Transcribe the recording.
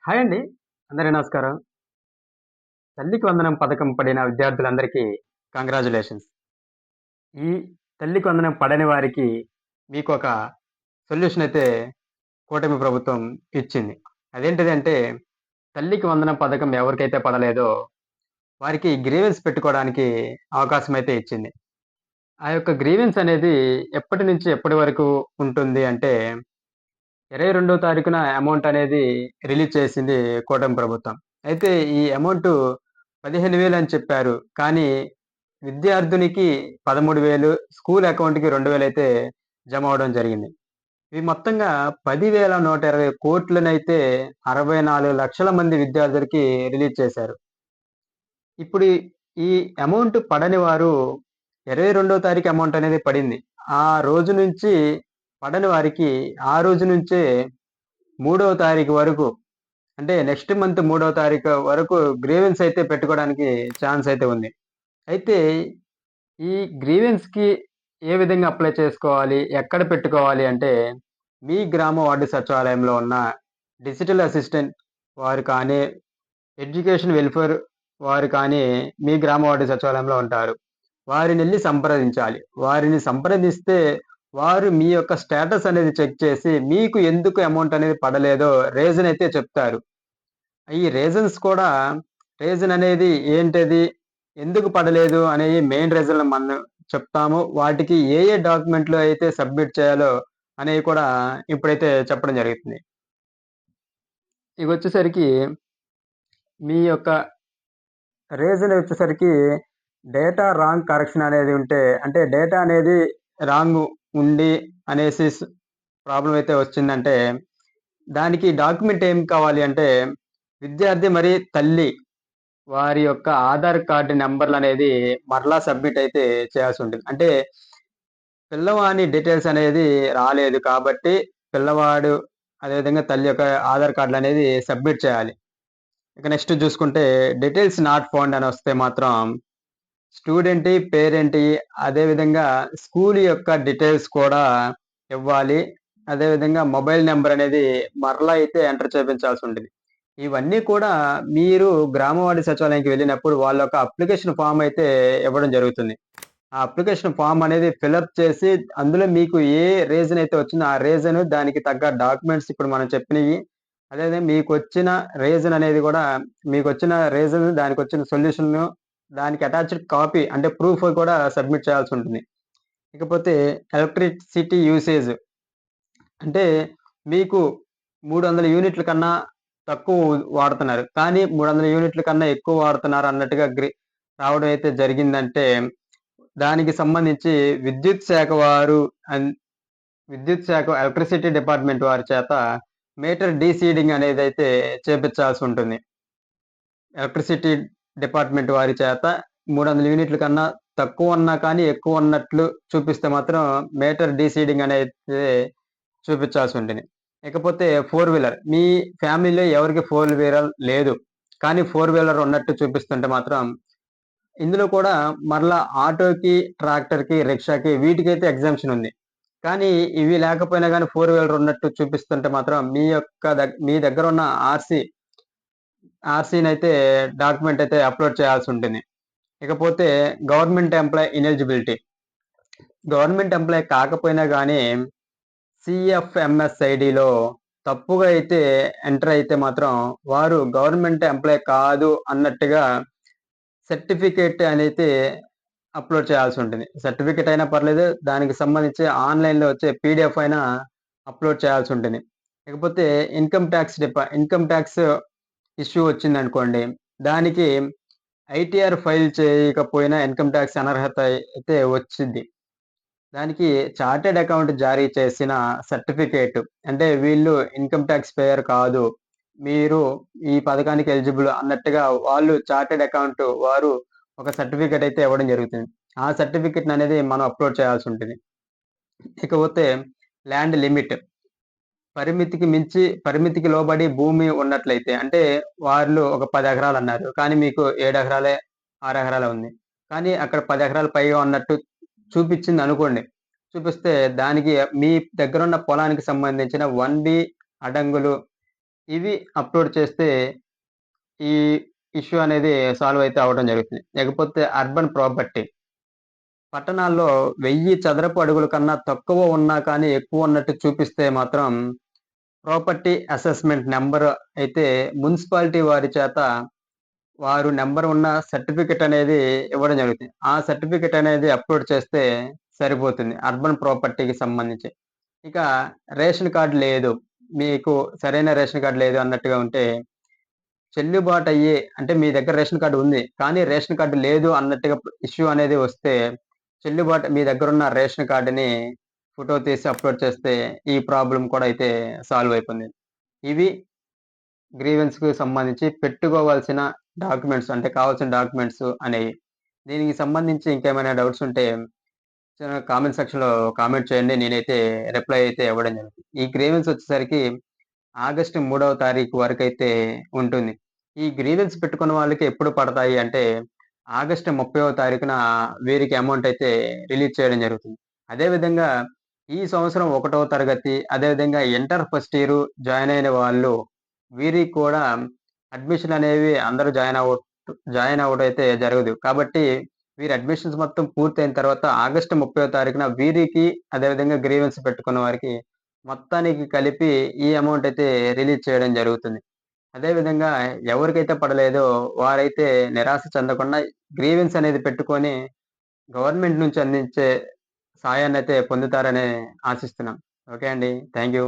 Hi అండి. అందరికి నమస్కారం. తల్లికి వందనం పథకం పడిన విద్యార్థులందరికీ కంగ్రాచ్యులేషన్స్. ఈ తల్లికి వందనం పడని వారికి మీకొక సొల్యూషన్ అయితే కూటమి ప్రభుత్వం ఇచ్చింది. అదేంటిదంటే తల్లికి వందనం పథకం ఎవరికైతే పడలేదో వారికి గ్రీవెన్స్ పెట్టుకోవడానికి అవకాశం అయితే ఇచ్చింది. ఆ యొక్క గ్రీవెన్స్ అనేది ఎప్పటి నుంచి ఎప్పటి వరకు ఉంటుంది అంటే 22వ తారీఖున అమౌంట్ అనేది రిలీజ్ చేసింది కూటమి ప్రభుత్వం. అయితే ఈ అమౌంటు 15,000 అని చెప్పారు. కానీ విద్యార్థునికి 13,000 స్కూల్ అకౌంట్‌కి 2,000 అయితే జమ అవ్వడం జరిగింది. ఇవి మొత్తంగా 10,120,00,00,000నైతే 64,00,000 మంది విద్యార్థులకి రిలీజ్ చేశారు. ఇప్పుడు ఈ అమౌంట్ పడని వారు 22వ తారీఖు అమౌంట్ అనేది పడింది. ఆ రోజు నుంచి పడని వారికి ఆ రోజు నుంచే 3వ తారీఖు వరకు అంటే నెక్స్ట్ మంత్ 3వ తారీఖు వరకు గ్రీవెన్స్ అయితే పెట్టుకోవడానికి ఛాన్స్ అయితే ఉంది. అయితే ఈ గ్రీవెన్స్‌కి ఏ విధంగా అప్లై చేసుకోవాలి? ఎక్కడ పెట్టుకోవాలి అంటే, మీ గ్రామ వార్డు సచివాలయంలో ఉన్న డిజిటల్ అసిస్టెంట్ వారు కానీ, ఎడ్యుకేషన్ వెల్ఫేర్ వారు కానీ, మీ గ్రామ వార్డు సచివాలయంలో ఉంటారు. వారినెళ్లి సంప్రదించాలి. వారిని సంప్రదిస్తే వారు మీ యొక్క స్టేటస్ అనేది చెక్ చేసి, మీకు ఎందుకు అమౌంట్ అనేది పడలేదో రీజన్ అయితే చెప్తారు. ఈ రీజన్స్ కూడా రీజన్ అనేది ఏంటది? ఎందుకు పడలేదు అనేయి మెయిన్ రీజన్‌లు మనం చెప్తాము. వాటికి ఏ ఏ డాక్యుమెంట్‌లు అయితే సబ్మిట్ చేయాలో అనేవి కూడా ఇప్పుడైతే చెప్పడం జరుగుతుంది. ఇవొచ్చేసరికి మీ యొక్క రీజన్ వచ్చేసరికి డేటా రాంగ్ కరెక్షన్ అనేది ఉంటే అంటే డేటా అనేది రాంగ్ ఉండి అనేసి ప్రాబ్లమ్ అయితే వచ్చిందంటే దానికి డాక్యుమెంట్ ఏం కావాలి అంటే విద్యార్థి మరి తల్లి వారి యొక్క ఆధార్ కార్డ్ నంబర్‌లనేది మరలా సబ్మిట్ అయితే చేయాల్సుంటుంది. అంటే పిల్లవాని డీటెయిల్స్ అనేది రాలేదు కాబట్టి పిల్లవాడు అదేవిధంగా తల్లి యొక్క ఆధార్ కార్డ్‌లనేది సబ్మిట్ చేయాలి. ఇక నెక్స్ట్ చూసుకుంటే డీటెయిల్స్ నాట్ ఫౌండ్ అని వస్తే మాత్రం స్టూడెంట్‌యి, పేరెంట్‌యి అదే విధంగా స్కూల్ యొక్క డీటెయిల్స్ కూడా ఇవ్వాలి. అదే విధంగా మొబైల్ నంబర్ అనేది మరలా అయితే ఎంటర్ చేపించాల్సుంటది. ఇవన్నీ కూడా మీరు గ్రామవార్డు సచివాలయానికి వెళ్ళినప్పుడు వాళ్ళొక అప్లికేషన్ ఫార్మ్ అయితే ఇవ్వడం జరుగుతుంది. ఆ అప్లికేషన్ ఫార్మ్ అనేది ఫిలప్ చేసి అందులో మీకు ఏ రీజన్ అయితే వచ్చిందో ఆ రీజన్ దానికి తగ్గ డాక్యుమెంట్స్ ఇప్పుడు మనం చెప్పినయి అదేవిధంగా మీకొచ్చిన రీజన్ అనేది కూడా మీకొచ్చిన రీజన్ దానికొచ్చిన సొల్యూషను దానికి అటాచ్డ్ కాపీ అంటే ప్రూఫ్ కూడా సబ్మిట్ చేయాల్సుంటుంది. ఇకపోతే ఎలక్ట్రిసిటీ యూసేజ్ అంటే మీకు 300 యూనిట్ల కన్నా తక్కువ వాడుతున్నారు. కానీ 300 యూనిట్ల కన్నా ఎక్కువ వాడుతున్నారు అన్నట్టుగా రావడం అయితే జరిగిందంటే, దానికి సంబంధించి విద్యుత్ శాఖ వారు అన్ విద్యుత్ శాఖ ఎలక్ట్రిసిటీ డిపార్ట్‌మెంట్ వారి చేత మీటర్ డీసీడింగ్ అనేదైతే చేపిచ్చాల్సుంటుంది. ఎలక్ట్రిసిటీ డిపార్ట్‌మెంట్ వారి చేత 300 యూనిట్ల కన్నా తక్కువున్నా కానీ, ఎక్కువున్నట్లు చూపిస్తే మాత్రం మీటర్ డీసీడింగ్ అనేది చూపిచ్చాల్సుంటుంది. ఇకపోతే ఫోర్ వీలర్ మీ ఫ్యామిలీలో ఎవరికి ఫోర్ వీలర్ లేదు. కానీ ఫోర్ వీలర్ ఉన్నట్టు చూపిస్తుంటే మాత్రం ఇందులో కూడా మరలా ఆటోకి, ట్రాక్టర్‌కి, రిక్షాకి వీటికైతే ఎగ్జామ్షన్ ఉంది. కానీ ఇవి లేకపోయినా గాని ఫోర్ వీలర్ ఉన్నట్టు చూపిస్తుంటే మాత్రం మీ యొక్క మీ దగ్గరున్న ఆర్‌సీనైతే డాక్యుమెంట్ అయితే అప్‌లోడ్ చేయాల్సుంటుంది. ఇకపోతే government employee ineligibility. Government employee కాకపోయినా గాని సీఎఫ్ఎంఎస్ ఐడీలో తప్పుగా అయితే ఎంటర్ అయితే మాత్రం వారు గవర్నమెంట్ ఎంప్లాయీ కాదు అన్నట్టుగా సర్టిఫికేట్ అనైతే అప్‌లోడ్ చేయాల్సుంటుంది. సర్టిఫికేట్ అయినా పర్లేదు. దానికి సంబంధించి ఆన్‌లైన్‌లో వచ్చే పీడీఎఫ్ అయినా అప్‌లోడ్ చేయాల్సుంటుంది. ఇకపోతే ఇన్‌కమ్ టాక్స్ ఇష్యూ వచ్చిందనుకోండి. దానికి ఐటీఆర్ ఫైల్ చేయకపోయినా ఇన్‌కమ్ టాక్స్ అనర్హత అయితే వచ్చిద్ది. దానికి చార్టర్డ్ అకౌంట్ జారీ చేసిన సర్టిఫికేట్ అంటే వీళ్ళు ఇన్‌కమ్ టాక్స్ పేయర్ కాదు. మీరు ఈ పథకానికి ఎలిజిబుల్ అన్నట్టుగా వాళ్ళు చార్టర్డ్ అకౌంట్ వారు ఒక సర్టిఫికేట్ అయితే ఇవ్వడం జరుగుతుంది. ఆ సర్టిఫికేట్‌ననేది మనం అప్‌లోడ్ చేయాల్సుంటది. ఇకపోతే ల్యాండ్ లిమిట్. పరిమితికి లోబడి భూమి ఉన్నట్లయితే అంటే వాళ్ళు ఒక 10 ఎకరాలన్నారు. కానీ మీకు 7 ఎకరాలే, 6 ఎకరాలే ఉంది. కానీ అక్కడ 10 ఎకరాలు పైగా ఉన్నట్టు చూపిచ్చిందనుకోండి. చూపిస్తే దానికి మీ దగ్గరున్న పొలానికి సంబంధించిన 1 బి అడంగులు ఇవి అప్‌లోడ్ చేస్తే ఈ ఇష్యూ అనేది సాల్వ్ అయితే అవ్వడం జరుగుతుంది. లేకపోతే అర్బన్ ప్రాపర్టీ. పట్టణాల్లో 1000 చదరపు అడుగుల కన్నా తక్కువ ఉన్నా కానీ, ఎక్కువ ఉన్నట్టు చూపిస్తే మాత్రం ప్రాపర్టీ అసెస్‌మెంట్ నంబర్ అయితే మున్సిపాలిటీ వారి చేత వారు నంబర్ ఉన్న సర్టిఫికేట్ అనేది ఇవ్వడం జరుగుతుంది. ఆ సర్టిఫికేట్ అనేది అప్‌లోడ్ చేస్తే సరిపోతుంది. అర్బన్ ప్రాపర్టీకి సంబంధించి. ఇక రేషన్ కార్డ్ లేదు. మీకు సరైన రేషన్ కార్డ్ లేదు అన్నట్టుగా ఉంటే చెల్లుబాటయ్యే అంటే మీ దగ్గర రేషన్ కార్డ్ ఉంది. కానీ రేషన్ కార్డ్ లేదు అన్నట్టుగా ఇష్యూ అనేది వస్తే, మీ దగ్గరున్న రేషన్ కార్డ్‌ని ఫోటో తీసి అప్‌లోడ్ చేస్తే, ఈ ప్రాబ్లమ్ కూడా అయితే సాల్వ్ అయిపోయింది. ఇవి గ్రీవెన్స్‌కి సంబంధించి పెట్టుకోవాల్సిన డాక్యుమెంట్స్ అంటే కావాల్సిన డాక్యుమెంట్స్ అనేవి. దీనికి సంబంధించి ఇంకేమైనా డౌట్స్ ఉంటే కామెంట్ సెక్షన్‌లో కామెంట్ చేయండి. నేనైతే రిప్లై అయితే ఇవ్వడం జరుగుతుంది. ఈ గ్రీవెన్స్ వచ్చేసరికి ఆగస్టు 3వ తారీఖు వరకైతే ఉంటుంది. ఈ గ్రీవెన్స్ పెట్టుకున్న వాళ్ళకి ఎప్పుడు పడతాయి అంటే, ఆగస్టు 30వ తారీఖున వీరికి అమౌంట్ అయితే రిలీజ్ చేయడం జరుగుతుంది. అదే విధంగా ఈ సంవత్సరం 1వ తరగతి, అదే విధంగా ఇంటర్ ఫస్ట్ ఇయర్ జాయిన్ అయిన వాళ్ళు వీరికి కూడా అడ్మిషన్ అనేవి అందరూ జాయిన్ అవ్వడం అయితే జరగదు. కాబట్టి వీరి అడ్మిషన్స్ మొత్తం పూర్తయిన తర్వాత ఆగస్టు 30వ తారీఖున వీరికి అదే విధంగా గ్రీవెన్స్ పెట్టుకున్న వారికి మొత్తానికి కలిపి ఈ అమౌంట్ అయితే రిలీజ్ చేయడం జరుగుతుంది. అదే విధంగా ఎవరికైతే పడలేదో వారైతే నిరాశ చెందకుండా గ్రీవెన్స్ అనేది పెట్టుకొని గవర్నమెంట్ నుంచి అందించే సాయాన్నయితే పొందుతారని ఆశిస్తున్నాం. ఓకే అండి. Thank you.